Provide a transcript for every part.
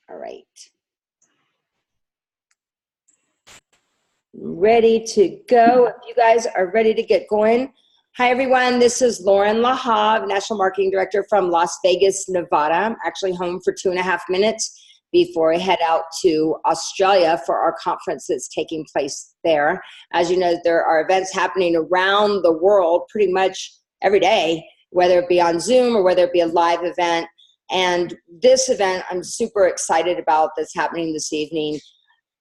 All right. Ready to go. If you guys are ready to get going. Hi, everyone. This is Lauren LaHave, National Marketing Director from Las Vegas, Nevada. I'm actually home for 2.5 minutes before I head out to Australia for our conference that's taking place there. As you know, there are events happening around the world pretty much every day, whether it be on Zoom or whether it be a live event. And this event I'm super excited about that's happening this evening.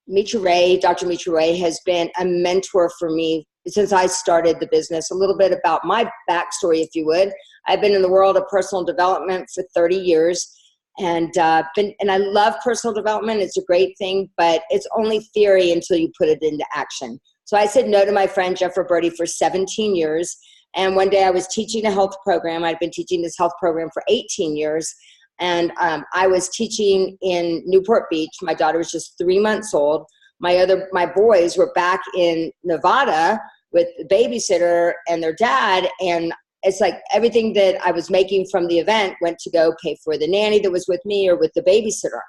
Mitra Ray, Dr. Mitra Ray has been a mentor for me since I started the business. A little bit about my backstory, if you would. I've been in the world of personal development for 30 years. And I love personal development. It's a great thing, but it's only theory until you put it into action. So I said no to my friend Jeff Roberti for 17 years. And one day I was teaching a health program. I'd been teaching this health program for 18 years. And I was teaching in Newport Beach. My daughter was just 3 months old. My boys were back in Nevada with the babysitter and their dad. And it's like everything that I was making from the event went to go pay for the nanny that was with me or with the babysitter.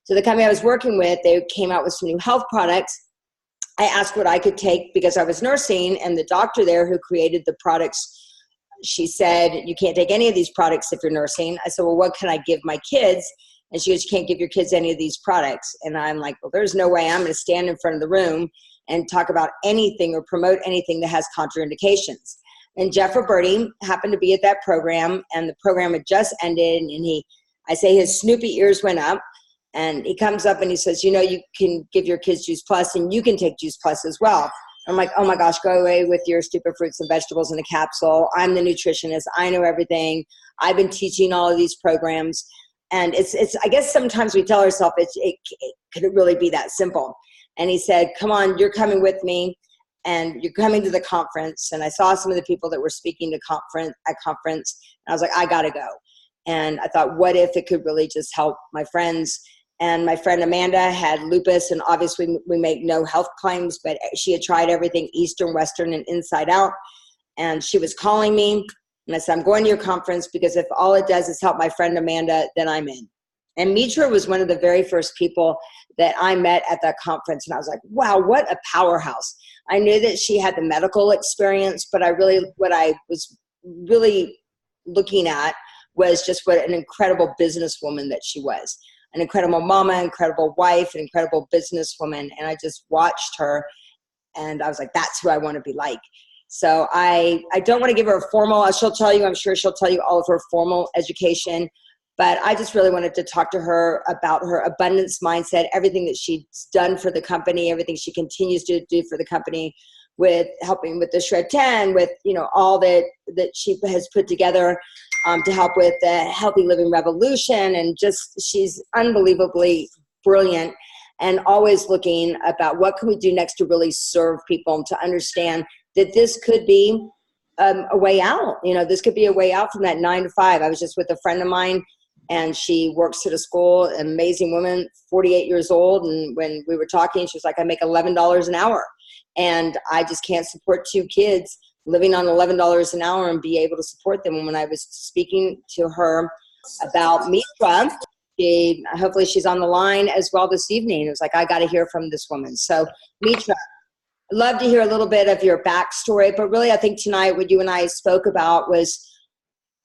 So the company I was working with, they came out with some new health products. I asked what I could take because I was nursing, and the doctor there who created the products, she said, you can't take any of these products if you're nursing. I said, well, what can I give my kids? And she goes, you can't give your kids any of these products. And I'm like, well, there's no way I'm going to stand in front of the room and talk about anything or promote anything that has contraindications. And Jeff Roberti happened to be at that program, and the program had just ended, and I say his Snoopy ears went up, and he comes up and he says, you know, you can give your kids Juice Plus, and you can take Juice Plus as well. I'm like, oh my gosh, go away with your stupid fruits and vegetables in a capsule. I'm the nutritionist. I know everything. I've been teaching all of these programs. And it's I guess sometimes we tell ourselves could it really be that simple? And he said, come on, you're coming with me. And you're coming to the conference. And I saw some of the people that were speaking at conference. And I was like, I got to go. And I thought, what if it could really just help my friends? And my friend Amanda had lupus, and obviously we make no health claims, but she had tried everything Eastern, Western, and inside out. And she was calling me. And I said, I'm going to your conference because if all it does is help my friend Amanda, then I'm in. And Mitra was one of the very first people that I met at that conference. And I was like, wow, what a powerhouse. I knew that she had the medical experience, but what I was really looking at was just what an incredible businesswoman that she was. An incredible mama, incredible wife, an incredible businesswoman. And I just watched her and I was like, that's who I want to be like. So I don't want to give her a formal, I'm sure she'll tell you all of her formal education. But I just really wanted to talk to her about her abundance mindset, everything that she's done for the company, everything she continues to do for the company, with helping with the Shred 10, with all that she has put together to help with the healthy living revolution. And just she's unbelievably brilliant and always looking about what can we do next to really serve people and to understand that this could be a way out. This could be a way out from that 9 to 5. I was just with a friend of mine, and she works at a school, an amazing woman, 48 years old. And when we were talking, she was like, I make $11 an hour. And I just can't support 2 kids living on $11 an hour and be able to support them. And when I was speaking to her about Mitra, hopefully she's on the line as well this evening. It was like, I got to hear from this woman. So Mitra, I'd love to hear a little bit of your backstory. But really, I think tonight what you and I spoke about was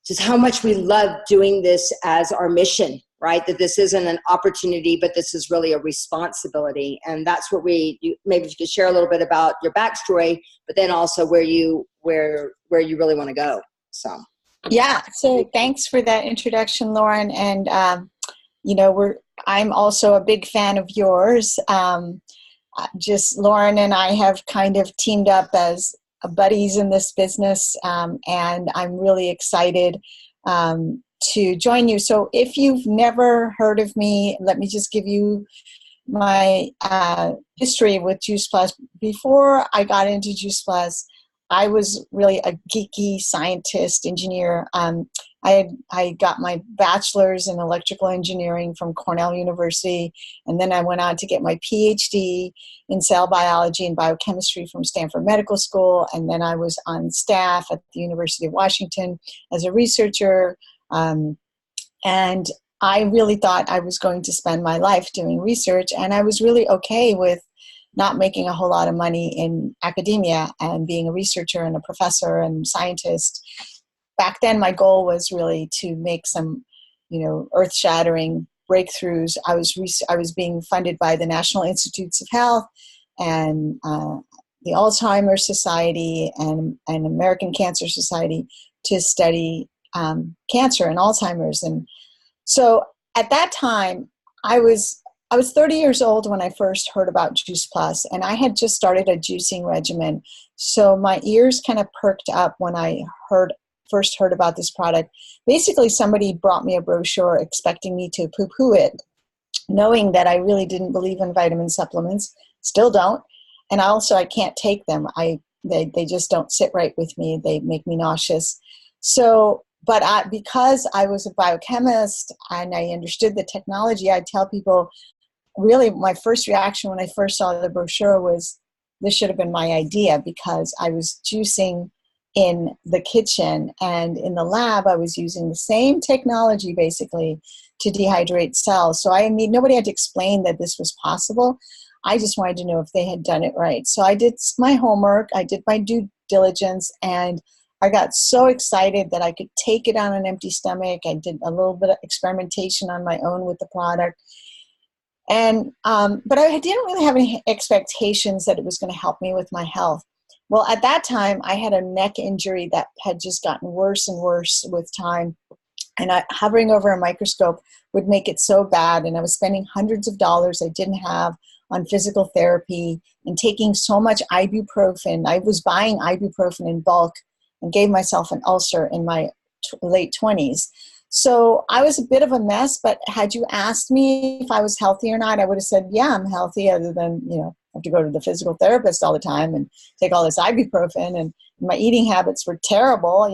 just how much we love doing this as our mission, right? That this isn't an opportunity, but this is really a responsibility. And that's what maybe if you could share a little bit about your backstory, but then also where you really want to go. So. Yeah. So thanks for that introduction, Lauren. And, I'm also a big fan of yours. Just Lauren and I have kind of teamed up as buddies in this business, and I'm really excited to join you. So if you've never heard of me, let me just give you my history with Juice Plus. Before I got into Juice Plus, I was really a geeky scientist, engineer. I got my bachelor's in electrical engineering from Cornell University, and then I went on to get my PhD in cell biology and biochemistry from Stanford Medical School, and then I was on staff at the University of Washington as a researcher. And I really thought I was going to spend my life doing research, and I was really okay with not making a whole lot of money in academia and being a researcher and a professor and scientist. Back then, my goal was really to make some, earth-shattering breakthroughs. I was being funded by the National Institutes of Health and the Alzheimer's Society and American Cancer Society to study cancer and Alzheimer's. And so at that time, I was 30 years old when I first heard about Juice Plus, and I had just started a juicing regimen. So my ears kind of perked up when I first heard about this product. Basically, somebody brought me a brochure expecting me to poo-poo it, knowing that I really didn't believe in vitamin supplements, still don't. And also I can't take them. They just don't sit right with me. They make me nauseous. So, because I was a biochemist and I understood the technology, I'd tell people, really my first reaction when I first saw the brochure was, this should have been my idea, because I was juicing in the kitchen, and in the lab I was using the same technology basically to dehydrate cells. So nobody had to explain that this was possible. I just wanted to know if they had done it right. So I did my homework, I did my due diligence, and I got so excited that I could take it on an empty stomach. I did a little bit of experimentation on my own with the product. And but I didn't really have any expectations that it was going to help me with my health. Well, at that time, I had a neck injury that had just gotten worse and worse with time. And hovering over a microscope would make it so bad. And I was spending hundreds of dollars I didn't have on physical therapy and taking so much ibuprofen. I was buying ibuprofen in bulk and gave myself an ulcer in my late 20s. So I was a bit of a mess, but had you asked me if I was healthy or not, I would have said, yeah, I'm healthy, other than, have to go to the physical therapist all the time and take all this ibuprofen, and my eating habits were terrible.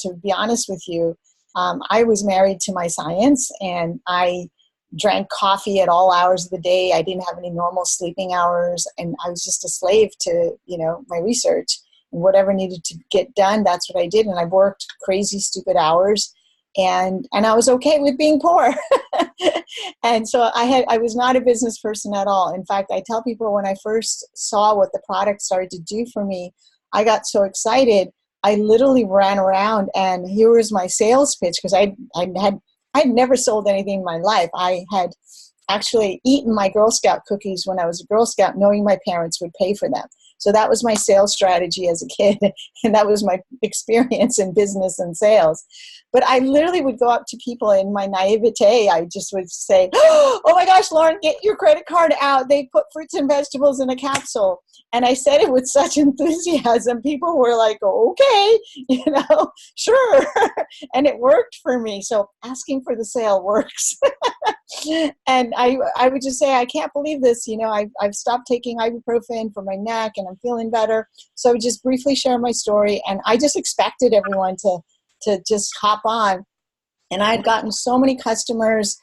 To be honest with you, I was married to my science, and I drank coffee at all hours of the day. I didn't have any normal sleeping hours, and I was just a slave to, my research, and whatever needed to get done, that's what I did. And I worked crazy, stupid hours. And I was okay with being poor. And so I was not a business person at all. In fact, I tell people, when I first saw what the product started to do for me, I got so excited. I literally ran around, and here was my sales pitch, because I'd never sold anything in my life. I had actually eaten my Girl Scout cookies when I was a Girl Scout, knowing my parents would pay for them. So that was my sales strategy as a kid, and that was my experience in business and sales. But I literally would go up to people in my naivete. I just would say, oh my gosh, Lauren, get your credit card out. They put fruits and vegetables in a capsule. And I said it with such enthusiasm. People were like, okay, sure. And it worked for me. So asking for the sale works. And I would just say, I can't believe this. I've stopped taking ibuprofen for my neck and I'm feeling better. So I would just briefly share my story. And I just expected everyone to just hop on. And I had gotten so many customers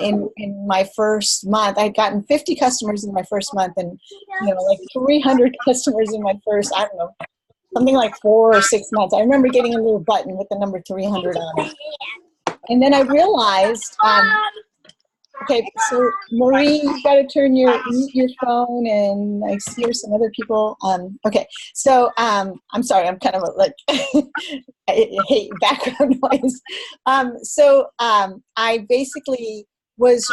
in my first month. I'd gotten 50 customers in my first month, and like 300 customers in my first, I don't know, something like 4 or 6 months. I remember getting a little button with the number 300 on it. And then I realized, okay, so Marie, you've got to turn your phone, and I see some other people. Okay, so I'm sorry, I'm kind of I hate background noise. I basically was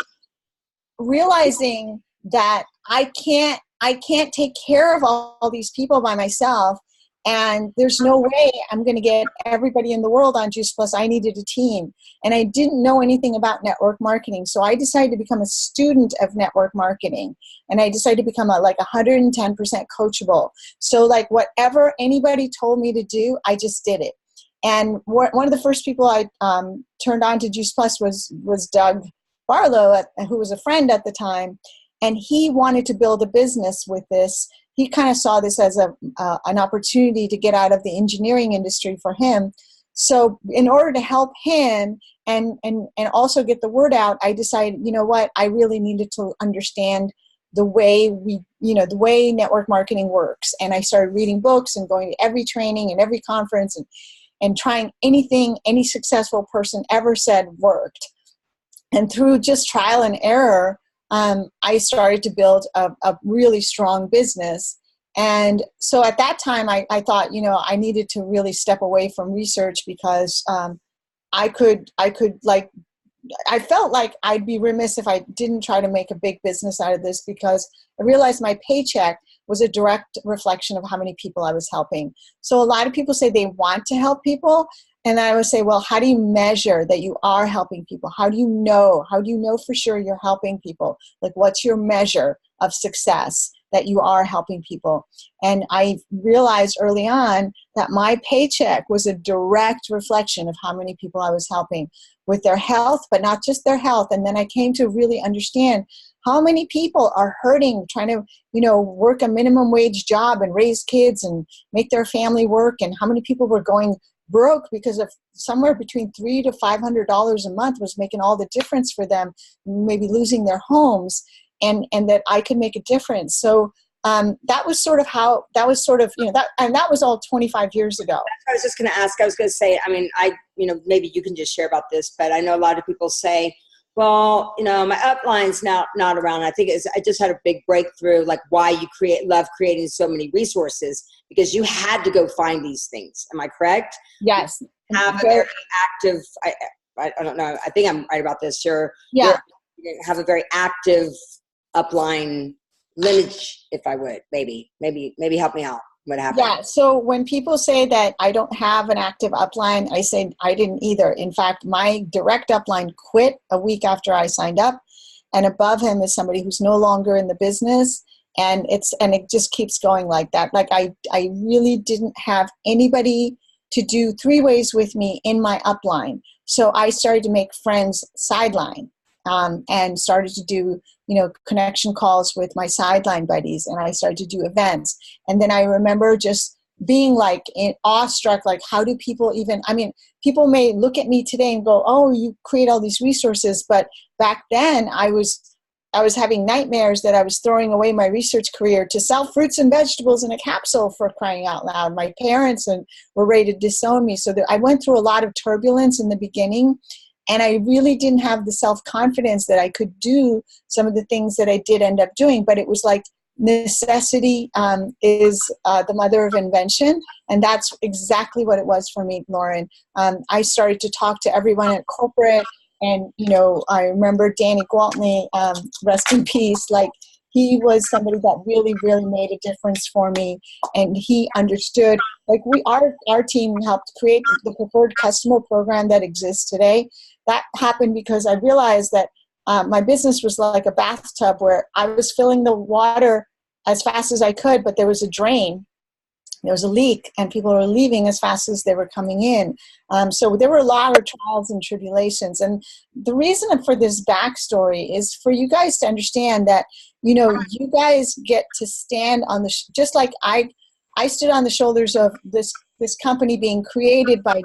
realizing that I can't take care of all these people by myself. And there's no way I'm going to get everybody in the world on Juice Plus. I needed a team. And I didn't know anything about network marketing. So I decided to become a student of network marketing. And I decided to become 110% coachable. So whatever anybody told me to do, I just did it. And one of the first people I turned on to Juice Plus was Doug Barlow, who was a friend at the time. And he wanted to build a business with this. He kind of saw this as an opportunity to get out of the engineering industry for him. So in order to help him and also get the word out, I decided, I really needed to understand the way the way network marketing works. And I started reading books and going to every training and every conference and trying anything any successful person ever said worked. And through just trial and error, I started to build a really strong business. And so at that time, I thought, you know, I needed to really step away from research because I felt like I'd be remiss if I didn't try to make a big business out of this, because I realized my paycheck was a direct reflection of how many people I was helping. So a lot of people say they want to help people. And I would say, well, how do you measure that you are helping people? How do you know? How do you know for sure you're helping people? Like, what's your measure of success that you are helping people? And I realized early on that my paycheck was a direct reflection of how many people I was helping with their health, but not just their health. And then I came to really understand how many people are hurting, trying to, you know, work a minimum wage job and raise kids and make their family work, and how many people were going broke because of somewhere between $300 to $500 a month was making all the difference for them, maybe losing their homes, and that I could make a difference. So that was sort of, you know, that was all 25 years ago. I was just going to ask, I was going to say, I mean, you know, maybe you can just share about this, but I know a lot of people say, well, you know, my upline's not around. I think I just had a big breakthrough, like why you love creating so many resources, because you had to go find these things. Am I correct? Yes. Have a very active, I don't know, I think I'm right about this. You have a very active upline lineage, if I would, maybe help me out. What happened? Yeah. So when people say that I don't have an active upline, I say I didn't either. In fact, my direct upline quit a week after I signed up, and above him is somebody who's no longer in the business. And it just keeps going like that. Like I really didn't have anybody to do 3 ways with me in my upline. So I started to make friends sideline. And started to do, you know, connection calls with my sideline buddies, and I started to do events. And then I remember just being like awestruck, like how do people even, I mean, people may look at me today and go, oh, you create all these resources. But back then I was having nightmares that I was throwing away my research career to sell fruits and vegetables in a capsule, for crying out loud. My parents were ready to disown me. So I went through a lot of turbulence in the beginning. And I really didn't have the self-confidence that I could do some of the things that I did end up doing. But it was like necessity is the mother of invention. And that's exactly what it was for me, Lauren. I started to talk to everyone at corporate. And, you know, I remember Danny Gwaltney, rest in peace, like he was somebody that really, really made a difference for me. And he understood, like our team helped create the preferred customer program that exists today. That happened because I realized that my business was like a bathtub where I was filling the water as fast as I could, but there was a drain. There was a leak, and people were leaving as fast as they were coming in. So there were a lot of trials and tribulations. And the reason for this backstory is for you guys to understand that, you know, you guys get to stand on just like I stood on the shoulders of this company being created by,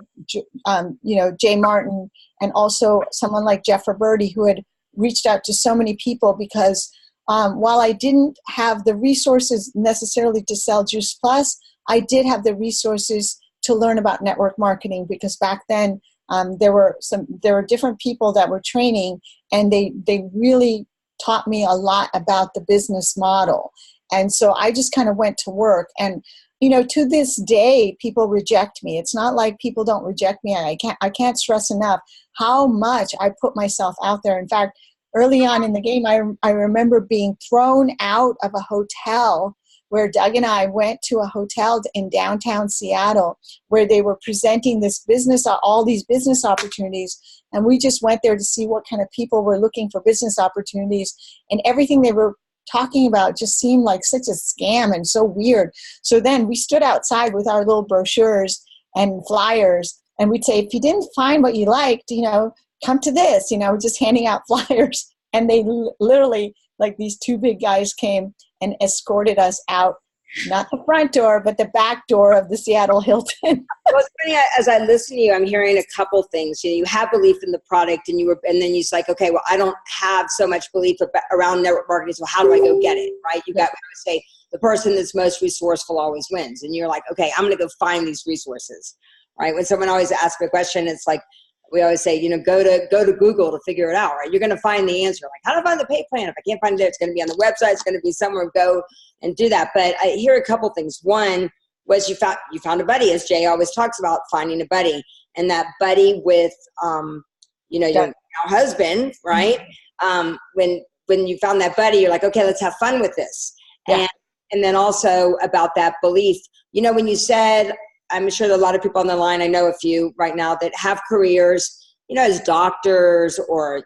you know, Jay Martin, and also someone like Jeff Roberti, who had reached out to so many people, because while I didn't have the resources necessarily to sell Juice Plus, I did have the resources to learn about network marketing, because back then there were different people that were training, and they really taught me a lot about the business model. And so I just kind of went to work. And, you know, to this day, people reject me. It's not like people don't reject me. I can't stress enough how much I put myself out there. In fact, early on in the game, I remember being thrown out of a hotel, where Doug and I went to a hotel in downtown Seattle where they were presenting all these business opportunities. And we just went there to see what kind of people were looking for business opportunities. And everything they were talking about just seemed like such a scam and so weird. So then we stood outside with our little brochures and flyers, and we'd say, if you didn't find what you liked, you know, come to this, you know, just handing out flyers. And they literally, like, these 2 big guys came and escorted us out, not the front door, but the back door of the Seattle Hilton. Well, it's funny, as I listen to you, I'm hearing a couple things. You know, you have belief in the product, and then you're like, okay, well, I don't have so much belief around network marketing, so how do I go get it, right? I would say the person that's most resourceful always wins. And you're like, okay, I'm going to go find these resources, right? When someone always asks me a question, it's like, we always say, go to Google to figure it out, right? You're going to find the answer. Like, how to find the pay plan? If I can't find it there, it's going to be on the website. It's going to be somewhere. Go and do that. But I hear a couple things. One was you found a buddy, as Jay always talks about, finding a buddy, and that buddy with, your husband, right? When you found that buddy, you're like, okay, let's have fun with this. Yeah. And then also about that belief, when you said, I'm sure that a lot of people on the line, I know a few right now that have careers, as doctors or,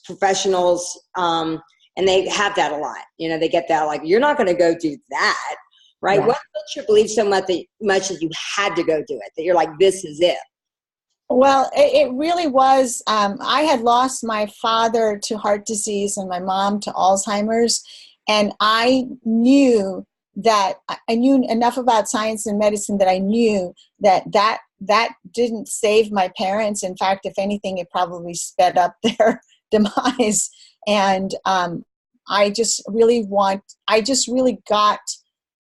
professionals, and they have that a lot. They get that, like, you're not going to go do that, right? Yeah. What makes you believe so much that you had to go do it, that you're like, this is it? Well, it really was. I had lost my father to heart disease and my mom to Alzheimer's. And I knew that I knew enough about science and medicine that I knew that didn't save my parents. In fact, if anything, it probably sped up their demise. And I just really got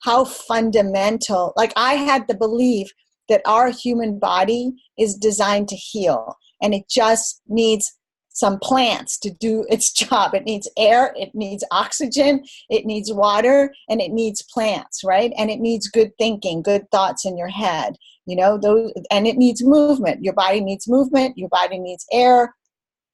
how fundamental, like I had the belief that our human body is designed to heal, and it just needs some plants to do its job. It needs air, it needs oxygen, it needs water, and it needs plants, right? And it needs good thinking, good thoughts in your head, and it needs movement. Your body needs movement, your body needs air,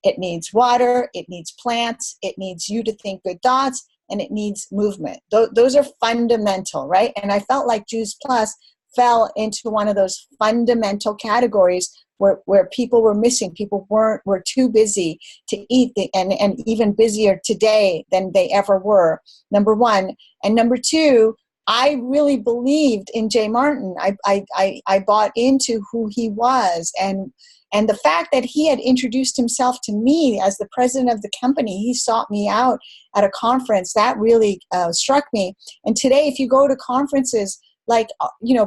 it needs water, it needs plants, it needs you to think good thoughts, and it needs movement. Those are fundamental, right? And I felt like Juice Plus fell into one of those fundamental categories where people were missing. People were too busy to eat, and even busier today than they ever were, number one. And number two, I really believed in Jay Martin. I bought into who he was, and the fact that he had introduced himself to me as the president of the company. He sought me out at a conference. That really struck me. And today, if you go to conferences, like,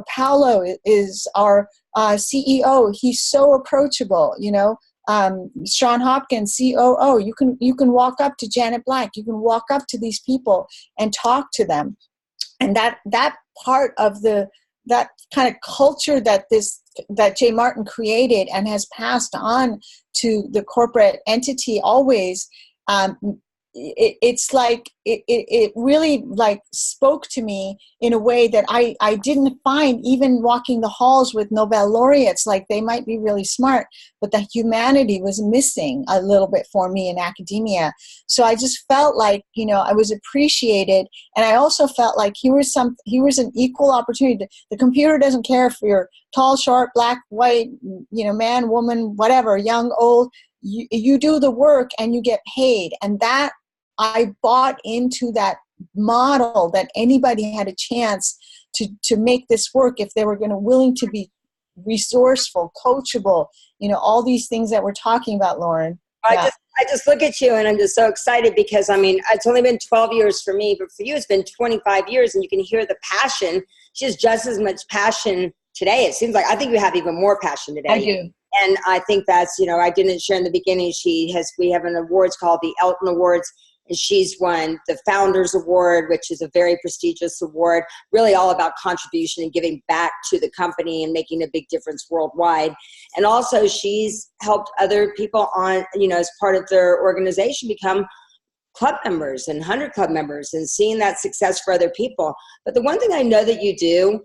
Paolo is our CEO. He's so approachable, Sean Hopkins, COO. You can walk up to Janet Black. You can walk up to these people and talk to them. And that part of that kind of culture that Jay Martin created and has passed on to the corporate entity always, it's like it really like spoke to me in a way that I didn't find even walking the halls with Nobel laureates. Like, they might be really smart, but the humanity was missing a little bit for me in academia. So I just felt like, I was appreciated, and I also felt like he was an equal opportunity. The computer doesn't care if you're tall, short, black, white, man, woman, whatever, young, old. You do the work and you get paid. And that, I bought into that model, that anybody had a chance to make this work if they were willing to be resourceful, coachable, all these things that we're talking about, Lauren. Yeah. I just look at you and I'm just so excited because, it's only been 12 years for me, but for you, it's been 25 years, and you can hear the passion. She has just as much passion today. It seems like, I think you have even more passion today. I do. And I think that's, I didn't share in the beginning, we have an awards called the Elton Awards, and she's won the Founders Award, which is a very prestigious award, really all about contribution and giving back to the company and making a big difference worldwide. And also she's helped other people on, as part of their organization, become club members and 100 club members, and seeing that success for other people. But the one thing I know that you do,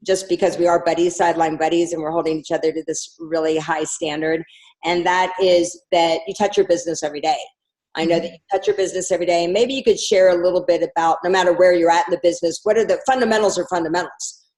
just because we are buddies, sideline buddies, and we're holding each other to this really high standard, and that is that you touch your business every day. I know that you touch your business every day, and maybe you could share a little bit about, no matter where you're at in the business, what are the fundamentals,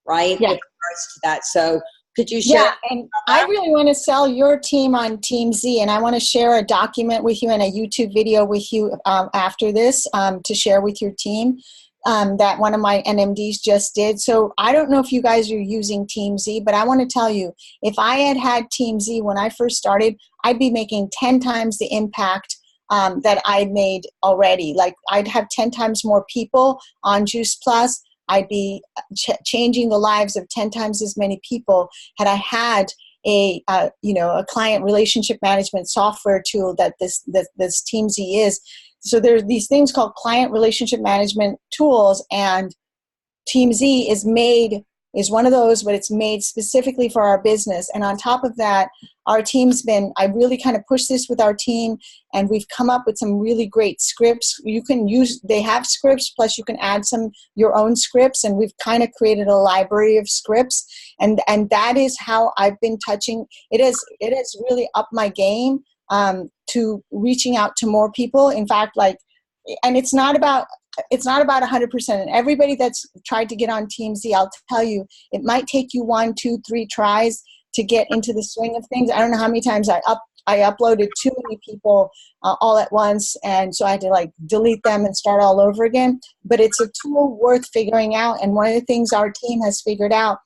right? Yeah. With regards to that. So could you share? Yeah, and I really want to sell your team on Team Z, and I want to share a document with you and a YouTube video with you after this to share with your team. That one of my NMDs just did. So I don't know if you guys are using Team Z, but I want to tell you, if I had Team Z when I first started, I'd be making 10 times the impact that I made already. Like, I'd have 10 times more people on Juice Plus. I'd be changing the lives of 10 times as many people had I had a client relationship management software tool that this Team Z is. So there's these things called client relationship management tools, and Team Z is made is one of those, but it's made specifically for our business. And on top of that, our team's I really kind of pushed this with our team, and we've come up with some really great scripts. They have scripts, plus you can add your own scripts, and we've kind of created a library of scripts. And that is how I've been touching. It has really upped my game to reaching out to more people. In fact, and it's not about 100%. And everybody that's tried to get on Team Z, I'll tell you, it might take you 1, 2, 3 tries to get into the swing of things. I don't know how many times I uploaded too many people all at once, and so I had to delete them and start all over again. But it's a tool worth figuring out. And one of the things our team has figured out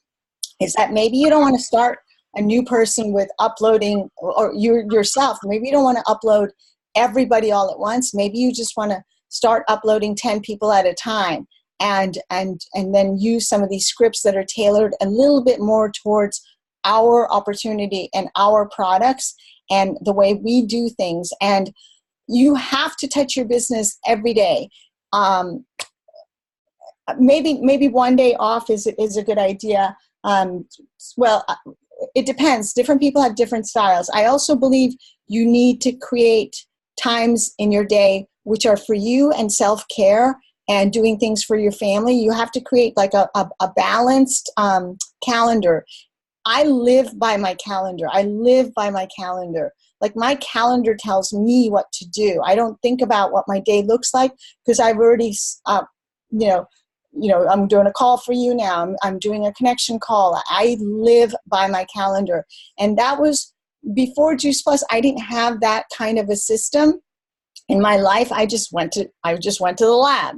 is that maybe you don't want to start a new person with uploading, or yourself. Maybe you don't want to upload everybody all at once. Maybe you just want to start uploading 10 people at a time, and then use some of these scripts that are tailored a little bit more towards our opportunity and our products and the way we do things. And you have to touch your business every day. Maybe one day off is a good idea. It depends. Different people have different styles. I also believe you need to create times in your day which are for you and self-care and doing things for your family. You have to create a balanced calendar. I live by my calendar. My calendar tells me what to do. I don't think about what my day looks like because I've already, I'm doing a call for you now. I'm doing a connection call. I live by my calendar. And that was before Juice Plus. I didn't have that kind of a system in my life. I just went to the lab,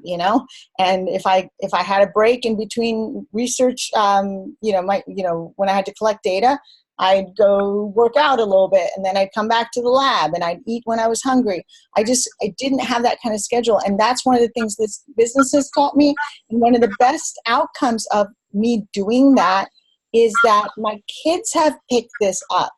and if I had a break in between research, when I had to collect data, I'd go work out a little bit, and then I'd come back to the lab, and I'd eat when I was hungry. I didn't have that kind of schedule. And that's one of the things this business has taught me. And one of the best outcomes of me doing that is that my kids have picked this up.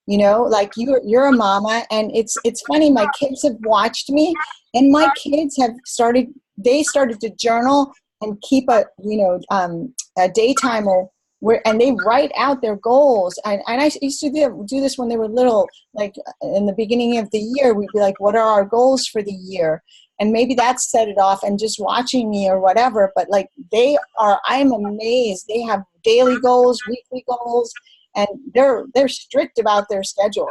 You're a mama, and it's funny. My kids have watched me, and my kids have started to journal and keep a day timer and they write out their goals. And I used to do this when they were little, in the beginning of the year, we'd be like, what are our goals for the year? And maybe that's set it off, and just watching me or whatever. But I'm amazed. They have daily goals, weekly goals, and they're strict about their schedule.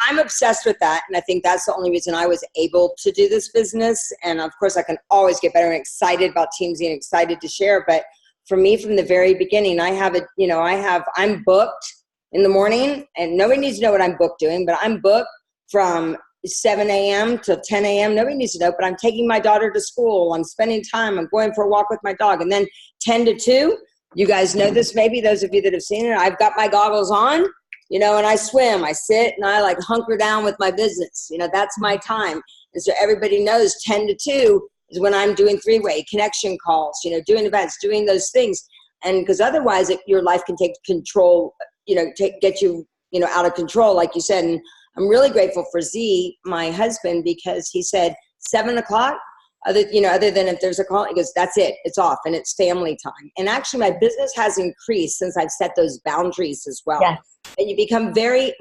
I'm obsessed with that, and I think that's the only reason I was able to do this business. And of course, I can always get better and excited about Team Z and excited to share. But for me, from the very beginning, I'm booked in the morning, and nobody needs to know what I'm booked doing, but I'm booked from 7 a.m. till 10 a.m. Nobody needs to know, but I'm taking my daughter to school. I'm spending time. I'm going for a walk with my dog. And then 10 to 2, you guys know this, maybe those of you that have seen it, I've got my goggles on, and I swim, I sit, and I hunker down with my business. That's my time. And so everybody knows 10 to 2 is when I'm doing 3-way connection calls, doing events, doing those things. And because otherwise your life can take control, get you, out of control, like you said. And I'm really grateful for Z, my husband, because he said 7 o'clock, other than if there's a call, he goes, that's it, it's off, and it's family time. And actually my business has increased since I've set those boundaries as well. Yes. And you become a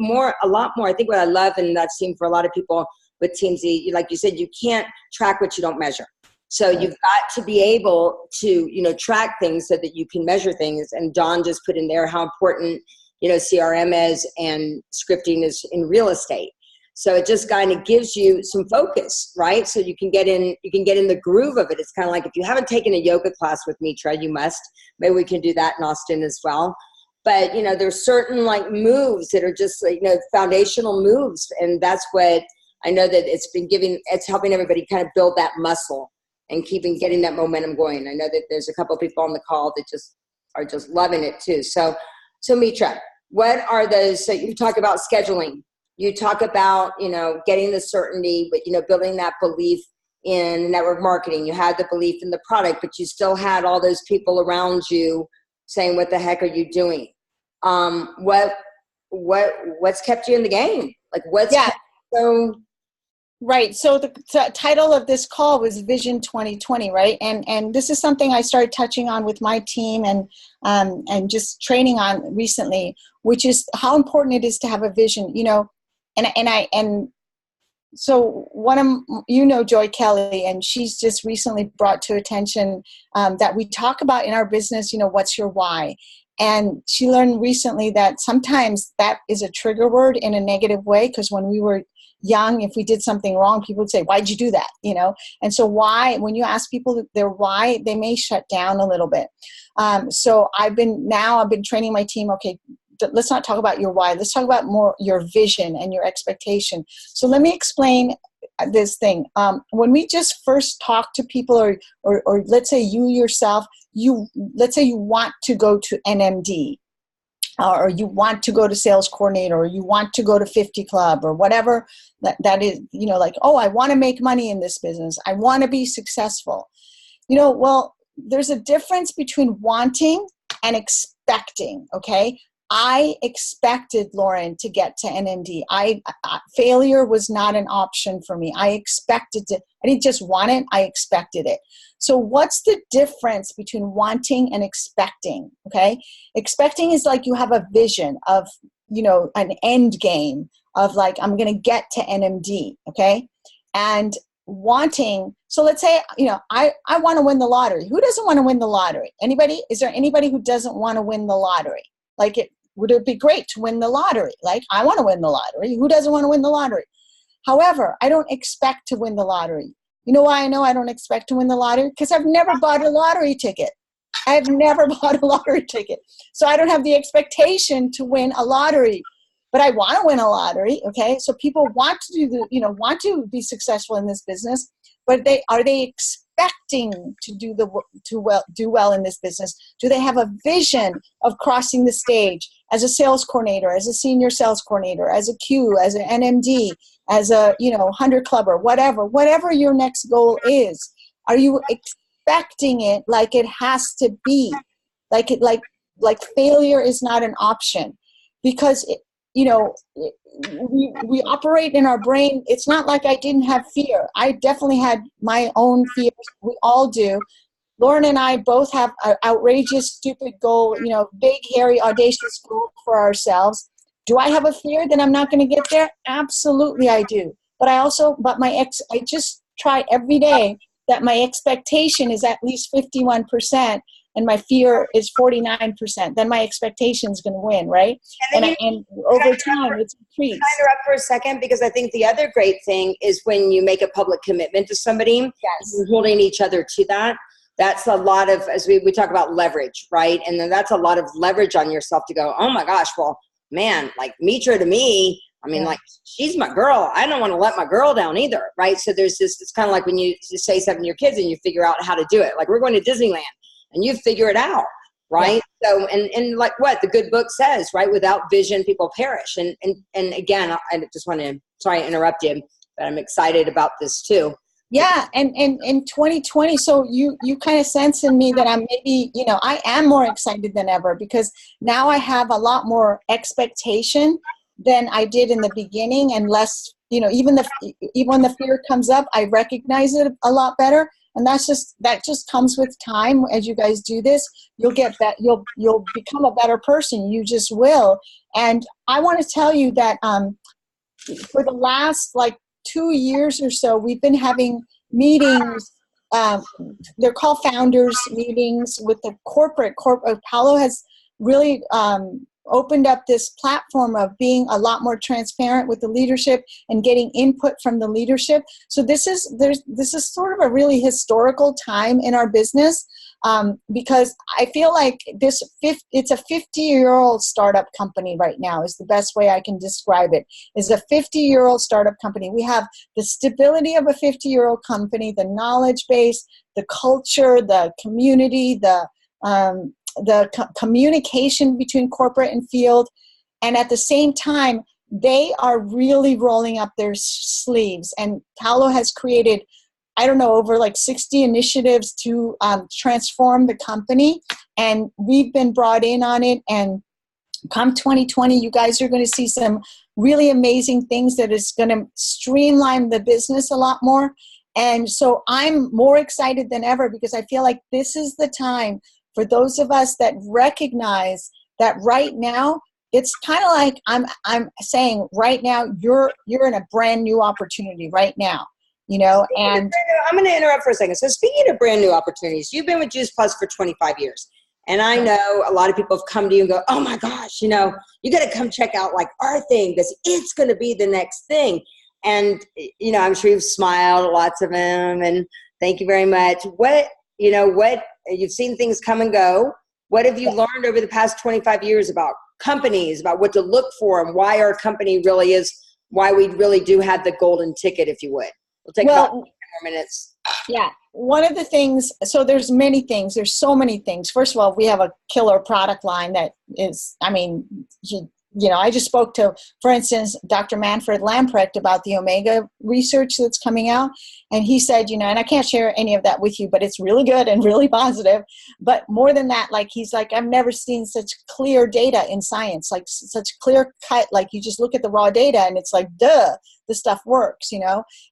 lot more. I think what I love, and I've seen for a lot of people with Team Z, like you said, you can't track what you don't measure. So you've got to be able to, track things so that you can measure things. And John just put in there how important, CRM is and scripting is in real estate. So it just kind of gives you some focus, right? So you can get in the groove of it. It's kind of like if you haven't taken a yoga class with Mitra, you must. Maybe we can do that in Austin as well. But, there's certain moves that are just foundational moves. And that's what I know that it's helping everybody kind of build that muscle and getting that momentum going. I know that there's a couple of people on the call that are just loving it too. So Mitra, what are those? So you talk about scheduling. You talk about, getting the certainty, but, building that belief in network marketing. You had the belief in the product, but you still had all those people around you saying, what the heck are you doing? What's kept you in the game? Right. So the title of this call was Vision 2020, right? And this is something I started touching on with my team and just training on recently, which is how important it is to have a vision. You know, and so one of Joy Kelly, and she's just recently brought to attention that we talk about in our business. You know, what's your why? And she learned recently that sometimes that is a trigger word in a negative way, because when we were young, if we did something wrong, people would say, why'd you do that? You know? And so why, when you ask people their why, they may shut down a little bit. So I've been training my team. Okay, let's not talk about your why. Let's talk about more your vision and your expectation. So let me explain this thing. When we just first talk to people, or let's say you yourself, let's say you want to go to NMD, or you want to go to sales coordinator, or you want to go to 50 Club, or whatever that is, you know, like, oh, I want to make money in this business. I want to be successful. You know, well, there's a difference between wanting and expecting, okay? I expected, Lauren, to get to NMD. Failure was not an option for me. I expected it. I didn't just want it, I expected it. So what's the difference between wanting and expecting, okay? Expecting is like you have a vision of, you know, an end game of like, I'm going to get to NMD, okay? And wanting, so let's say, you know, I want to win the lottery. Who doesn't want to win the lottery? Anybody? Is there anybody who doesn't want to win the lottery? Like, would it be great to win the lottery? Like, I want to win the lottery. Who doesn't want to win the lottery? However, I don't expect to win the lottery. You know why I know I don't expect to win the lottery? Because I've never bought a lottery ticket. I've never bought a lottery ticket. So I don't have the expectation to win a lottery. But I want to win a lottery, okay? So people want to want to be successful in this business, but are they expecting to do well in this business? Do they have a vision of crossing the stage as a sales coordinator, as a senior sales coordinator, as a Q, as an NMD, as a 100 clubber, whatever your next goal is? Are you expecting it like it has to be? Like failure is not an option, because we operate in our brain. It's not like I didn't have fear. I definitely had my own fears. We all do. Lauren and I both have an outrageous, stupid goal, big, hairy, audacious goal for ourselves. Do I have a fear that I'm not going to get there? Absolutely I do. But I just try every day that my expectation is at least 51%. And my fear is 49%, then my expectation is going to win, right? And over time, it's increased. Can I interrupt for a second? Because I think the other great thing is when you make a public commitment to somebody, yes, you're holding each other to that. That's a lot of, as we talk about leverage, right? And then that's a lot of leverage on yourself to go, oh my gosh, well, man, like Mitra to me, I mean, like, she's my girl. I don't want to let my girl down either, right? So there's this, it's kind of like when you say something to your kids and you figure out how to do it. Like, we're going to Disneyland. And you figure it out, right? Yeah. So, and like what the good book says, right? Without vision, people perish. And again, I just want to, sorry to interrupt you, but I'm excited about this too. Yeah, and in 2020, so you kind of sense in me that I'm maybe, I am more excited than ever, because now I have a lot more expectation than I did in the beginning, and less, even when the fear comes up, I recognize it a lot better. And that just comes with time. As you guys do this, you'll get that. You'll become a better person. You just will. And I want to tell you that for the last 2 years or so, we've been having meetings. They're called founders meetings with the corporate. Paolo has really opened up this platform of being a lot more transparent with the leadership and getting input from the leadership. So this is sort of a really historical time in our business, because I feel like it's a 50-year-old startup company right now is the best way I can describe it. Is a 50-year-old startup company. We have the stability of a 50-year-old company, the knowledge base, the culture, the community, the communication between corporate and field. And at the same time, they are really rolling up their sleeves. And Paolo has created, I don't know, over 60 initiatives to transform the company. And we've been brought in on it. And come 2020, you guys are going to see some really amazing things that is going to streamline the business a lot more. And so I'm more excited than ever because I feel like this is the time for those of us that recognize that right now, it's kind of like I'm saying right now, you're in a brand new opportunity right now, and I'm going to interrupt for a second. So speaking of brand new opportunities, you've been with Juice Plus for 25 years. And I know a lot of people have come to you and go, oh my gosh, you got to come check out like our thing because it's going to be the next thing. And, I'm sure you've smiled at lots of them and thank you very much. What you've seen things come and go. What have you learned over the past 25 years about companies, about what to look for and why our company really is, why we really do have the golden ticket, if you would? We'll take about 10 more minutes. Yeah. One of the things, so there's many things, there's so many things. First of all, we have a killer product line that is, I just spoke to, for instance, Dr. Manfred Lamprecht about the Omega research that's coming out. And he said, and I can't share any of that with you, but it's really good and really positive. But more than that, he's like, I've never seen such clear data in science, like such clear cut, like you just look at the raw data and it's like, duh, this stuff works,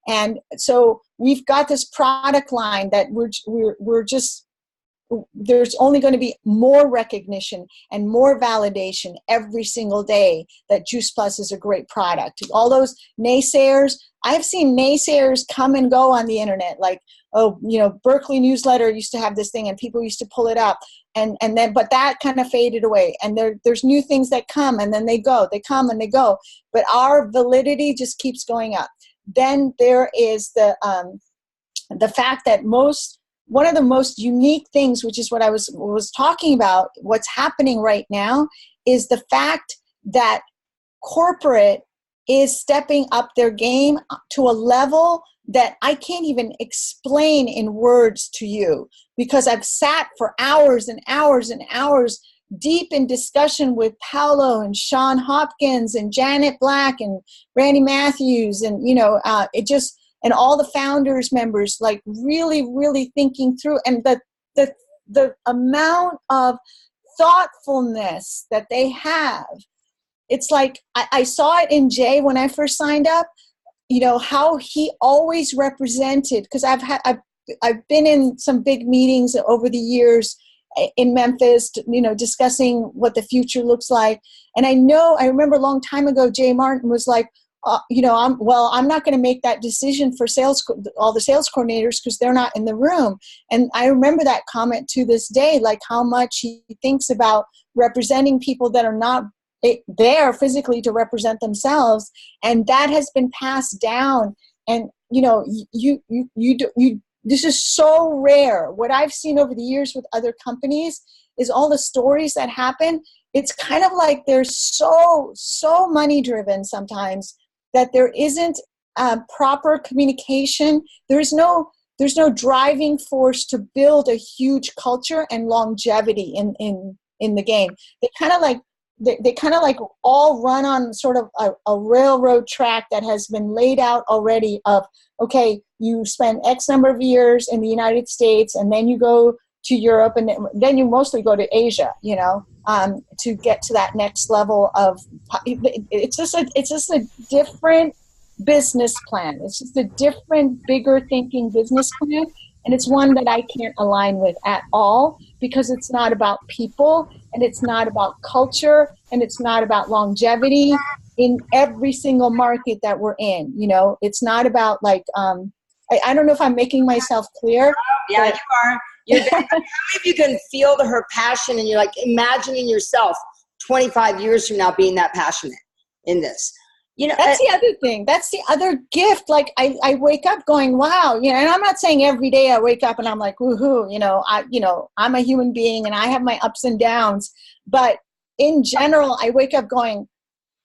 And so we've got this product line that we're just, there's only going to be more recognition and more validation every single day that Juice Plus is a great product. All those naysayers, I've seen naysayers come and go on the internet, like, Berkeley newsletter used to have this thing and people used to pull it up and then, but that kind of faded away. And there's new things that come and then they come and they go, but our validity just keeps going up. Then there is the fact that one of the most unique things, which is what I was talking about, what's happening right now, is the fact that corporate is stepping up their game to a level that I can't even explain in words to you, because I've sat for hours and hours and hours deep in discussion with Paolo and Sean Hopkins and Janet Black and Randy Matthews and, and all the founders members, like really, really thinking through, and the amount of thoughtfulness that they have. It's like, I saw it in Jay when I first signed up, how he always represented, because I've been in some big meetings over the years in Memphis, discussing what the future looks like. And I remember a long time ago, Jay Martin was like, I'm not going to make that decision for all the sales coordinators because they're not in the room. And I remember that comment to this day, like how much he thinks about representing people that are not there physically to represent themselves. And that has been passed down. And, this is so rare. What I've seen over the years with other companies is all the stories that happen. It's kind of like they're so money driven sometimes that there isn't proper communication. There's no driving force to build a huge culture and longevity in the game. They kind of like all run on sort of a railroad track that has been laid out already of, okay, you spend X number of years in the United States and then you go to Europe and then you mostly go to Asia, to get to that next level of, it's just a different business plan. It's just a different, bigger thinking business plan. And it's one that I can't align with at all, because it's not about people and it's not about culture and it's not about longevity in every single market that we're in. It's not about like, I don't know if I'm making myself clear. Yeah, you are. How many of you can feel her passion and you're like imagining yourself 25 years from now being that passionate in this? That's the other thing. That's the other gift. Like I wake up going, wow, and I'm not saying every day I wake up and I'm like, woohoo, I'm a human being and I have my ups and downs. But in general, I wake up going,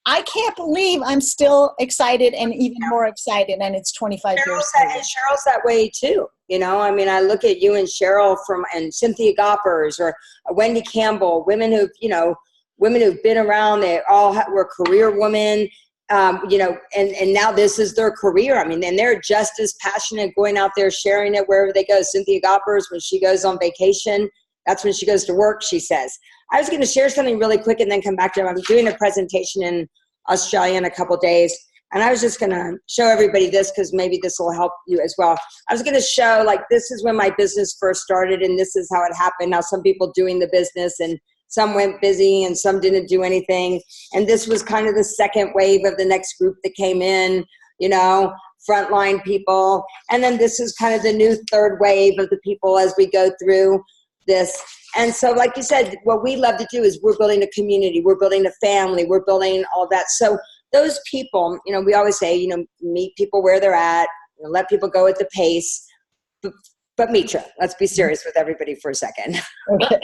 I can't believe I'm still excited and even more excited. And it's 25 years later. And Cheryl's that way too. I look at you and Cheryl and Cynthia Goppers or Wendy Campbell, women who've been around. They all were career women. And now this is their career. And they're just as passionate going out there, sharing it wherever they go. Cynthia Goppers, when she goes on vacation, that's when she goes to work, she says. I was going to share something really quick and then come back to it. I'm doing a presentation in Australia in a couple days. And I was just going to show everybody this because maybe this will help you as well. I was going to show, like, this is when my business first started, and this is how it happened. Now, some people doing the business, and some went busy and some didn't do anything. And this was kind of the second wave of the next group that came in, you know, frontline people. And then this is kind of the new third wave of the people as we go through this. And so, like you said, what we love to do is we're building a community, we're building a family, we're building all that. So those people, you know, we always say, you know, meet people where they're at, you know, let people go at the pace. But Mitra, let's be serious with everybody for a second. Okay.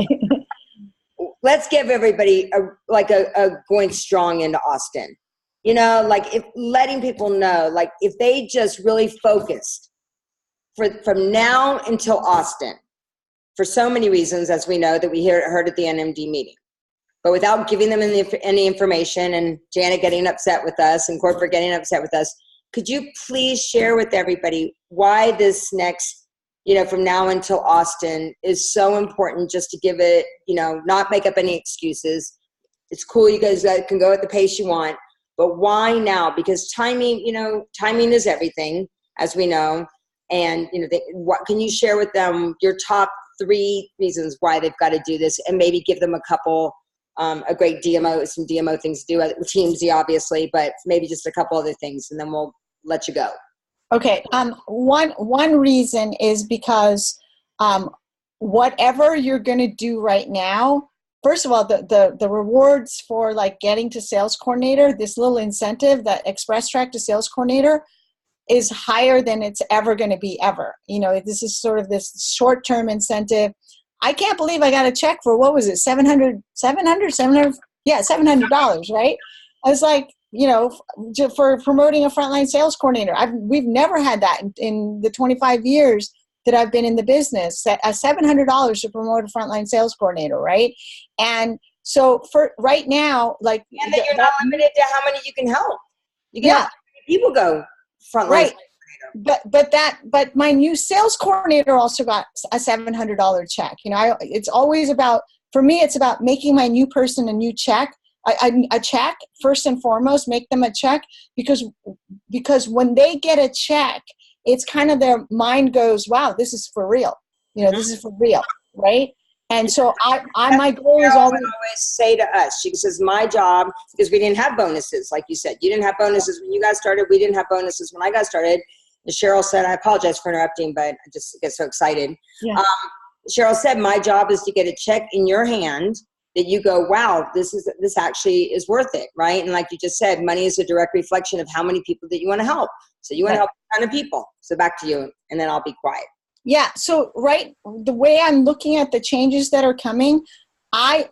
Let's give everybody a going strong into Austin. You know, like, if letting people know, like, if they just really focused from now until Austin, for so many reasons, as we know, that we heard at the NMD meeting, but without giving them any information, and Janet getting upset with us and corporate getting upset with us, could you please share with everybody why this next, you know, from now until Austin is so important, just to give it, you know, not make up any excuses. It's cool, you guys can go at the pace you want, but why now? Because timing, you know, timing is everything, as we know. And, you know, what can you share with them your top 3 reasons why they've got to do this, and maybe give them a couple, a great some DMO things to do, Teamsy obviously, but maybe just a couple other things, and then we'll let you go. Okay. One reason is because whatever you're going to do right now, first of all, the rewards for, like, getting to sales coordinator, this little incentive, that express track to sales coordinator, is higher than it's ever going to be ever. You know, this is sort of this short-term incentive. I can't believe I got a check for, what was it, $700, yeah, $700, right? I was like, you know, for promoting a frontline sales coordinator. We've never had that in the 25 years that I've been in the business, $700 to promote a frontline sales coordinator, right? And so for right now, like, and then you're not limited to how many you can help. You can help people go frontline. Right. But my new sales coordinator also got a $700 check. You know, it's always about, for me, it's about making my new person a new check. A check, first and foremost, make them a check, because when they get a check, it's kind of, their mind goes, wow, this is for real. You know, this is for real, right? And so my goal is always say to us, she says, my job, because we didn't have bonuses, like you said. You didn't have bonuses when you guys started. We didn't have bonuses when I got started. And Cheryl said, I apologize for interrupting, but I just get so excited. Yeah. Cheryl said, my job is to get a check in your hand that you go, wow, this actually is worth it, right? And like you just said, money is a direct reflection of how many people that you want to help. So you want to help a ton of people. So back to you, and then I'll be quiet. Yeah. So, right, the way I'm looking at the changes that are coming, I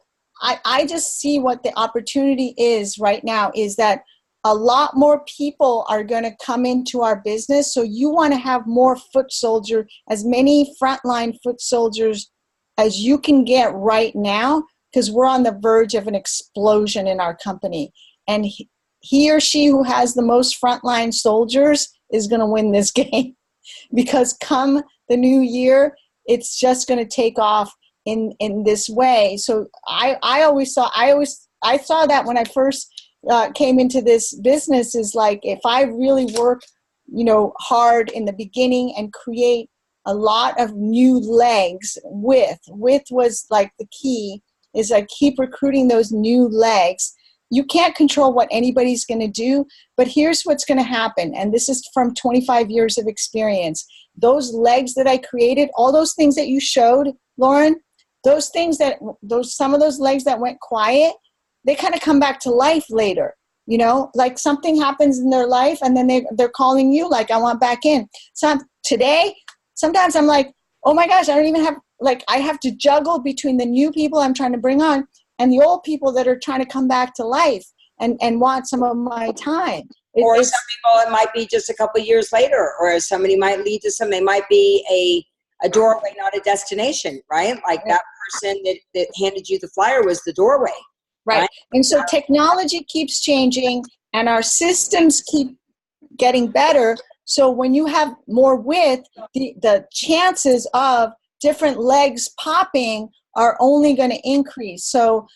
just see what the opportunity is right now is that a lot more people are going to come into our business. So you want to have more foot soldier, as many frontline foot soldiers as you can get right now, because we're on the verge of an explosion in our company. And he or she who has the most frontline soldiers is going to win this game, because come the new year, it's just going to take off in this way. So I saw that when I first came into this business, is like, if I really work, you know, hard in the beginning and create a lot of new legs, width was like the key, is I keep recruiting those new legs. You can't control what anybody's going to do, but here's what's going to happen. And this is from 25 years of experience. Those legs that I created, all those things that you showed, Lauren, some of those legs that went quiet, they kind of come back to life later. You know, like something happens in their life and then they're calling you like, I want back in. So today, sometimes I'm like, oh my gosh, I don't even have, like, I have to juggle between the new people I'm trying to bring on and the old people that are trying to come back to life and want some of my time. Or some people, it might be just a couple of years later, or somebody might lead to they might be a doorway, not a destination, right? Like that person that handed you the flyer was the doorway. Right. And so technology keeps changing and our systems keep getting better. So when you have more width, the chances of different legs popping are only going to increase. So,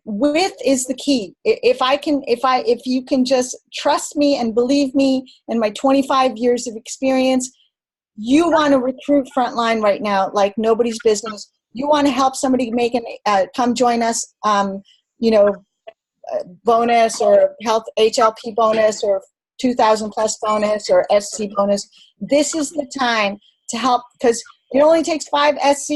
width is the key. If you can just trust me and believe me and my 25 years of experience, you want to recruit frontline right now like nobody's business. You want to help somebody come join us, bonus or health HLP bonus or 2,000 plus bonus or SC bonus. This is the time to help, because it only takes 5 SC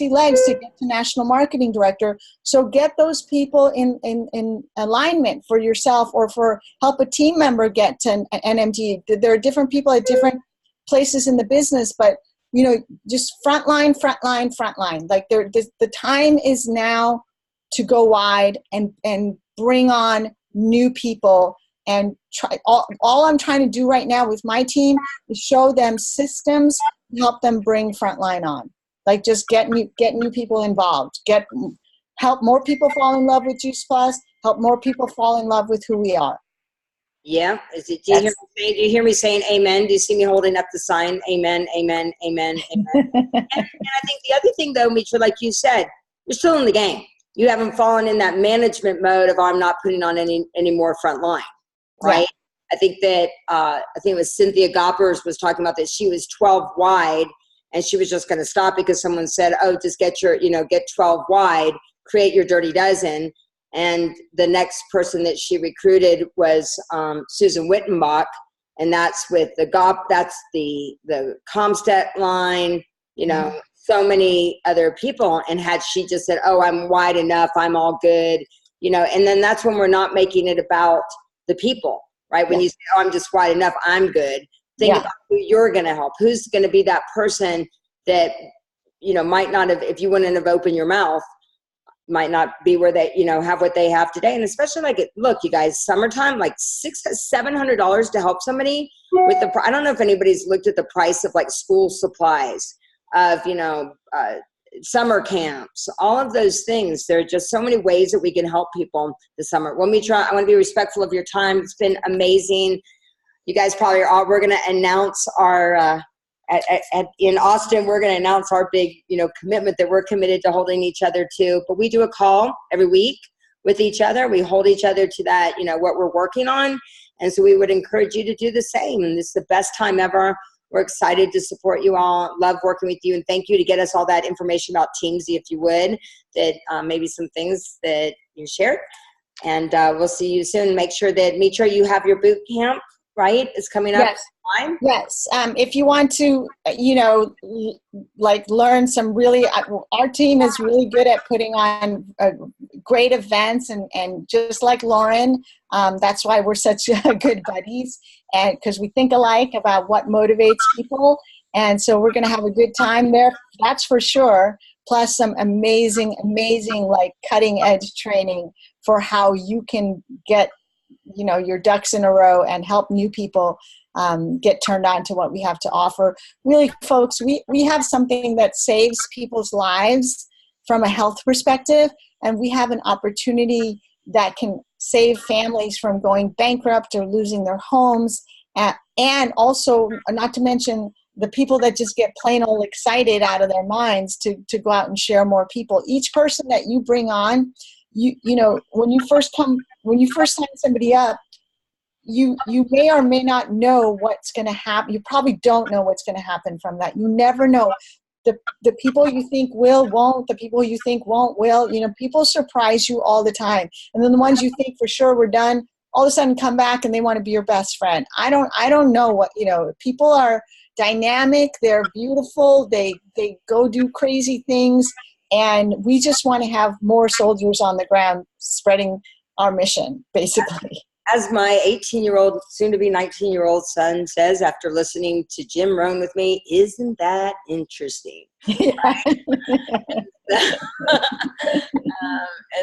legs to get to national marketing director. So get those people in alignment for yourself, or for help a team member get to an NMD. There are different people at different places in the business, but just frontline. Like the time is now to go wide and bring on new people. And try all I'm trying to do right now with my team is show them systems to help them bring frontline on. Like just get new people involved. Help more people fall in love with Juice Plus. Help more people fall in love with who we are. Yeah. Do you hear me saying amen? Do you see me holding up the sign? Amen, amen, amen, amen. and I think the other thing though, Mitra, like you said, you're still in the game. You haven't fallen in that management mode of I'm not putting on any more frontline. Right. Yeah. I think it was Cynthia Goppers was talking about that. She was 12 wide and she was just going to stop because someone said, oh, just get 12 wide, create your dirty dozen. And the next person that she recruited was Susan Wittenbach. And that's with that's the Comstat line, so many other people. And had she just said, oh, I'm wide enough, I'm all good, and then that's when we're not making it about the people, right? When you say, oh, I'm just wide enough, I'm good. Think about who you're going to help. Who's going to be that person that, might not have, if you wouldn't have opened your mouth, might not be where they, have what they have today. And especially look, you guys, summertime, like $600-700 to help somebody with I don't know if anybody's looked at the price of like school supplies, of, summer camps, all of those things. There are just so many ways that we can help people this summer. Well, Mitra, I want to be respectful of your time. It's been amazing. You guys probably are we're going to announce our, in Austin, we're going to announce our big, commitment that we're committed to holding each other to. But we do a call every week with each other. We hold each other to that, what we're working on. And so we would encourage you to do the same. And this is the best time ever. We're excited to support you all. Love working with you. And thank you to get us all that information about Teamsy, if you would, that maybe some things that you shared. And we'll see you soon. Make sure that, Mitra, you have your boot camp, right? It's coming up. Yes. Yes. If you want to, learn some really, our team is really good at putting on great events, and just like Lauren, that's why we're such good buddies, and because we think alike about what motivates people. And so we're going to have a good time there. That's for sure. Plus some amazing, like cutting edge training for how you can get, your ducks in a row and help new people get turned on to what we have to offer. Really, folks, we have something that saves people's lives from a health perspective, and we have an opportunity that can save families from going bankrupt or losing their homes, and also, not to mention, the people that just get plain old excited out of their minds to go out and share more people. Each person that you bring on, when you first sign somebody up, you may or may not know what's going to happen. You probably don't know what's going to happen from that. You never know. The people you think won't. The people you think will. People surprise you all the time. And then the ones you think for sure we're done, all of a sudden come back and they want to be your best friend. I don't know what, people are dynamic. They're beautiful. They go do crazy things. And we just want to have more soldiers on the ground spreading our mission, basically. As my 18-year-old, soon-to-be 19-year-old son says after listening to Jim Rohn with me, isn't that interesting? Yeah. And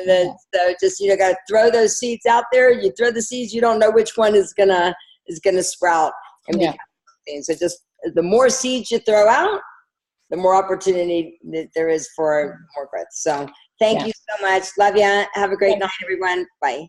then so just, got to throw those seeds out there. You throw the seeds, you don't know which one is gonna sprout and become something. So just the more seeds you throw out, the more opportunity that there is for more growth. So thank you so much. Love ya. Have a great night, everyone. Bye.